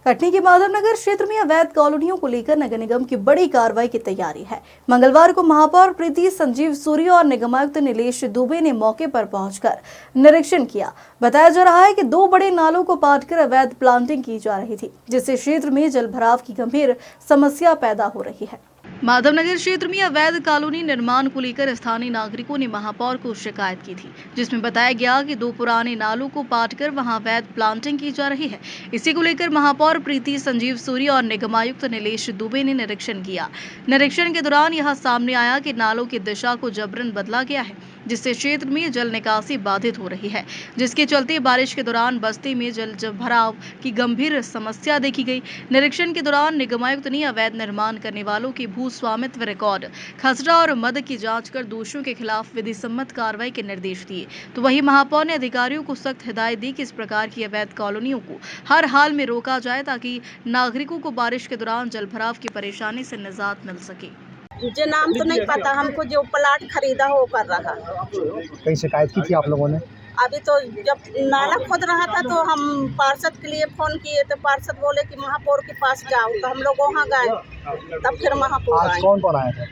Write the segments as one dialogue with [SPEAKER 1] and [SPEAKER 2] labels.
[SPEAKER 1] कटनी के माधवनगर क्षेत्र में अवैध कॉलोनियों को लेकर नगर निगम की बड़ी कार्रवाई की तैयारी है। मंगलवार को महापौर प्रीति संजीव सूर्य और निगमायुक्त नीलेश दुबे ने मौके पर पहुंचकर निरीक्षण किया। बताया जा रहा है कि 2 बड़े नालों को पाटकर अवैध प्लांटिंग की जा रही थी, जिससे क्षेत्र में जलभराव की गंभीर समस्या पैदा हो रही है। माधवनगर क्षेत्र में अवैध कॉलोनी निर्माण को लेकर स्थानीय नागरिकों ने महापौर को शिकायत की थी, जिसमें बताया गया कि 2 पुराने नालों को पाटकर वहां अवैध प्लांटिंग की जा रही है। इसी को लेकर महापौर प्रीति संजीव सूर्य और निगमायुक्त नीलेश दुबे ने निरीक्षण किया। निरीक्षण के दौरान यह सामने आया कि नालों की दिशा को जबरन बदला गया है, जिससे क्षेत्र में जल निकासी बाधित हो रही है, जिसके चलते बारिश के दौरान बस्ती में जल भराव की गंभीर समस्या देखी गई। निरीक्षण के दौरान निगमायुक्त ने अवैध निर्माण करने वालों की भू स्वामित्व रिकॉर्ड, खसरा और मद की जांच कर दोषियों के खिलाफ विधि सम्मत कार्रवाई के निर्देश दिए। तो वहीं महापौर ने अधिकारियों को सख्त हिदायत दी कि इस प्रकार की अवैध कॉलोनियों को हर हाल में रोका जाए, ताकि नागरिकों को बारिश के दौरान जल भराव की परेशानी से निजात मिल सके।
[SPEAKER 2] मुझे नाम तो नहीं पता, हमको जो प्लाट खरीदा हो कर रहा।
[SPEAKER 3] कहीं शिकायत की थी आप लोगों ने?
[SPEAKER 2] अभी तो जब नाला खोद रहा था तो हम पार्षद के लिए फोन किए, तो पार्षद बोले कि महापौर के पास जाओ, तो हम लोग वहाँ गए। तब फिर महापौर
[SPEAKER 3] आज
[SPEAKER 2] आए।
[SPEAKER 3] कौन आए थे?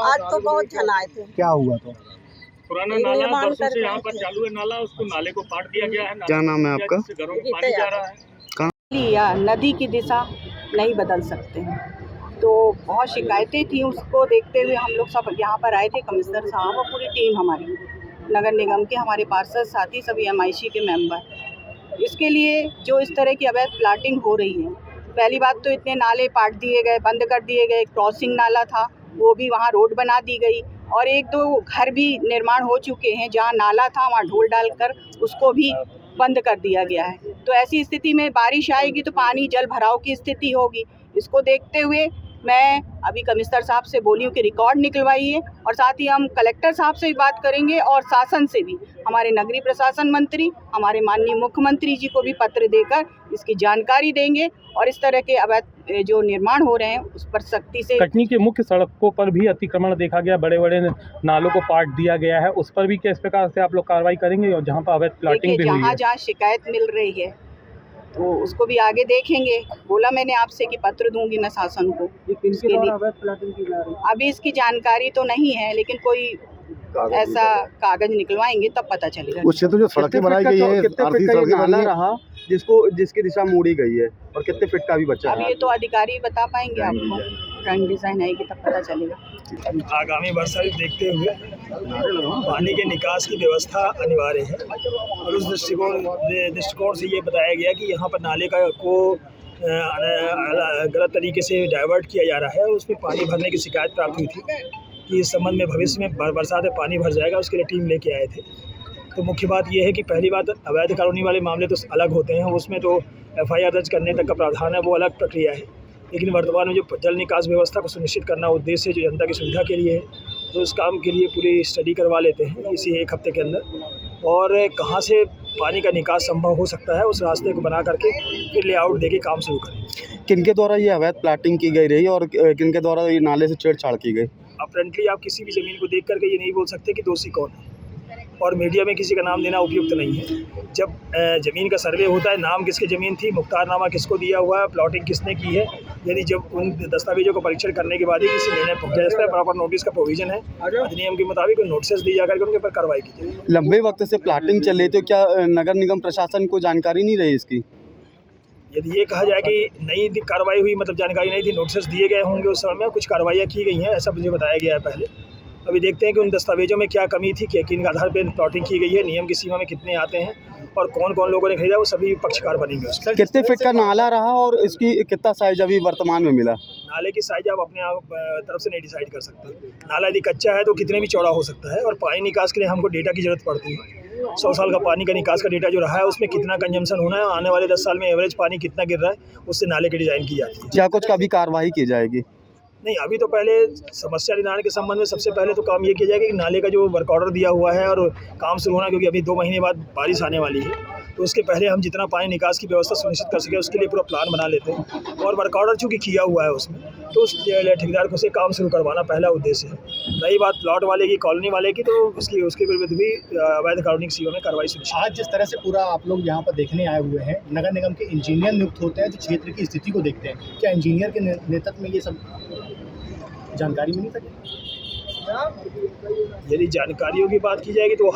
[SPEAKER 2] आज तो बहुत जन आए थे।
[SPEAKER 3] क्या हुआ? तो
[SPEAKER 4] पुराना नाला बरसों से यहाँ पर चालू है नाला, उसको नाले को पाट दिया गया है।
[SPEAKER 3] क्या नाम है आपका?
[SPEAKER 4] घरों में पानी जा रहा है।
[SPEAKER 5] या नदी की दिशा नहीं बदल सकते हैं, तो बहुत शिकायतें थी। उसको देखते हुए हम लोग सब यहाँ पर आए थे, कमिश्नर साहब और पूरी टीम हमारी नगर निगम के, हमारे पार्षद साथी सभी MIC के मेंबर। इसके लिए जो इस तरह की अवैध प्लाटिंग हो रही है, पहली बात तो इतने नाले पाट दिए गए, बंद कर दिए गए। क्रॉसिंग नाला था वो भी वहाँ रोड बना दी गई, और 1-2 घर भी निर्माण हो चुके हैं जहाँ नाला था वहाँ ढोल डालकर उसको भी बंद कर दिया गया है। तो ऐसी स्थिति में बारिश आएगी तो पानी जल भराव की स्थिति होगी। इसको देखते हुए मैं अभी कमिश्नर साहब से बोली हूँ कि रिकॉर्ड निकलवाइए, और साथ ही हम कलेक्टर साहब से भी बात करेंगे और शासन से भी, हमारे नगरीय प्रशासन मंत्री, हमारे माननीय मुख्यमंत्री जी को भी पत्र देकर इसकी जानकारी देंगे, और इस तरह के अवैध जो निर्माण हो रहे हैं उस पर सख्ती से।
[SPEAKER 4] कटनी के मुख्य सड़कों पर भी अतिक्रमण देखा गया, बड़े बड़े नालों को पाट दिया गया है, उस पर भी किस प्रकार से आप लोग कार्रवाई करेंगे? और जहाँ पर अवैध प्लाटिंग भी हुई है,
[SPEAKER 5] जहाँ शिकायत मिल रही है तो उसको भी आगे देखेंगे। बोला मैंने आपसे कि पत्र दूंगी मैं शासन को। अभी इसकी जानकारी तो नहीं है, लेकिन कोई ऐसा कागज निकलवाएंगे तब पता चलेगा।
[SPEAKER 3] उस क्षेत्र जो सड़कें बनाई गई है, आर्थिक सड़कें बनी रहा जिसकी दिशा मोड़ी गई है, और कितने फीट का भी बचा
[SPEAKER 5] अब
[SPEAKER 3] है?
[SPEAKER 5] ये तो अधिकारी बता पाएंगे आपको, रंग डिजाइन आएगी तब पता चलेगा।
[SPEAKER 4] आगामी वर्षा देखते हुए पानी के निकास की व्यवस्था अनिवार्य है, और उस दृष्टिकोण से ये बताया गया कि यहाँ पर नाले को गलत तरीके से डाइवर्ट किया जा रहा है, और उसमें पानी भरने की शिकायत प्राप्त हुई थी कि इस संबंध में भविष्य में बरसात में पानी भर जाएगा, उसके लिए टीम लेके आए थे। तो मुख्य बात यह है कि पहली बात, अवैध कॉलोनी वाले मामले तो अलग होते हैं, उसमें तो FIR दर्ज करने तक का प्रावधान है, वो अलग प्रक्रिया है। लेकिन वर्तमान में जो जल निकास व्यवस्था को सुनिश्चित करना उद्देश्य जो जनता की सुविधा के लिए है, तो इस काम के लिए पूरी स्टडी करवा लेते हैं इसी 1 हफ्ते के अंदर, और कहाँ से पानी का निकास संभव हो सकता है उस रास्ते को बना करके फिर लेआउट देके काम शुरू करें।
[SPEAKER 3] किनके द्वारा ये अवैध प्लाटिंग की गई रही और किनके द्वारा ये नाले से छेड़छाड़ की गई?
[SPEAKER 4] अपरेंटली आप किसी भी ज़मीन को देख करके ये नहीं बोल सकते कि दोषी कौन है, और मीडिया में किसी का नाम देना उपयुक्त नहीं है। जब ज़मीन का सर्वे होता है, नाम किसकी ज़मीन थी, मुख्तारनामा किसको दिया हुआ है, प्लॉटिंग किसने की है, यदि जब उन दस्तावेजों का परीक्षण करने के बाद ही किसी निर्णय पहुँचा जाता है, प्रॉपर नोटिस का प्रोविजन है, अधिनियम के मुताबिक नोटिस दी जाकर उनके ऊपर कार्रवाई की जाए।
[SPEAKER 3] लंबे वक्त से प्लाटिंग चल रही, तो क्या नगर निगम प्रशासन को जानकारी नहीं रही इसकी?
[SPEAKER 4] यदि ये कहा जाए कि नई कार्रवाई हुई, मतलब जानकारी नहीं थी, नोटिस दिए गए होंगे उस समय में, कुछ कार्रवाइयाँ की गई हैं ऐसा मुझे बताया गया है पहले। अभी देखते हैं कि उन दस्तावेजों में क्या कमी थी, कि किन आधार पर प्लॉटिंग की गई है, नियम की सीमा में कितने आते हैं, और कौन कौन लोगों ने खरीदा, वो सभी पक्षकार बनेंगे उसके।
[SPEAKER 3] कितने फीट का नाला रहा और इसकी कितना साइज अभी वर्तमान में मिला?
[SPEAKER 4] नाले की साइज आप अपने आप तरफ से नहीं डिसाइड कर सकते। नाला यदि कच्चा है तो कितने भी चौड़ा हो सकता है, और पानी निकास के लिए हमको डेटा की जरूरत पड़ती है। 100 साल का पानी का निकास का डेटा जो रहा है, उसमें कितना कंजम्पशन होना है, आने वाले 10 साल में एवरेज पानी कितना गिर रहा है, उससे नाले की डिज़ाइन की जाती है।
[SPEAKER 3] क्या कुछ का भी कार्रवाई की जाएगी?
[SPEAKER 4] नहीं, अभी तो पहले समस्या निदान के संबंध में सबसे पहले तो काम ये किया जाएगा कि नाले का जो वर्क ऑर्डर दिया हुआ है और काम शुरू होना, क्योंकि अभी 2 महीने बाद बारिश आने वाली है, तो उसके पहले हम जितना पानी निकास की व्यवस्था सुनिश्चित कर सकें उसके लिए पूरा प्लान बना लेते हैं, और वर्क ऑर्डर चूँकि किया हुआ है उसमें, तो उस ठेकेदार को से काम शुरू करवाना पहला उद्देश्य है। रही बात प्लॉट वाले की, कॉलोनी वाले की, तो उसके विरुद्ध भी अवैध कानूनी सीमा में कार्रवाई सुनिश्चित।
[SPEAKER 6] आज जिस तरह से पूरा आप लोग यहाँ पर देखने आए हुए हैं, नगर निगम के इंजीनियर नियुक्त होते हैं जो क्षेत्र की स्थिति को देखते हैं, क्या इंजीनियर के नेतृत्व में ये सब जानकारी मिली सके?
[SPEAKER 4] यदि जानकारियों की बात की जाएगी तो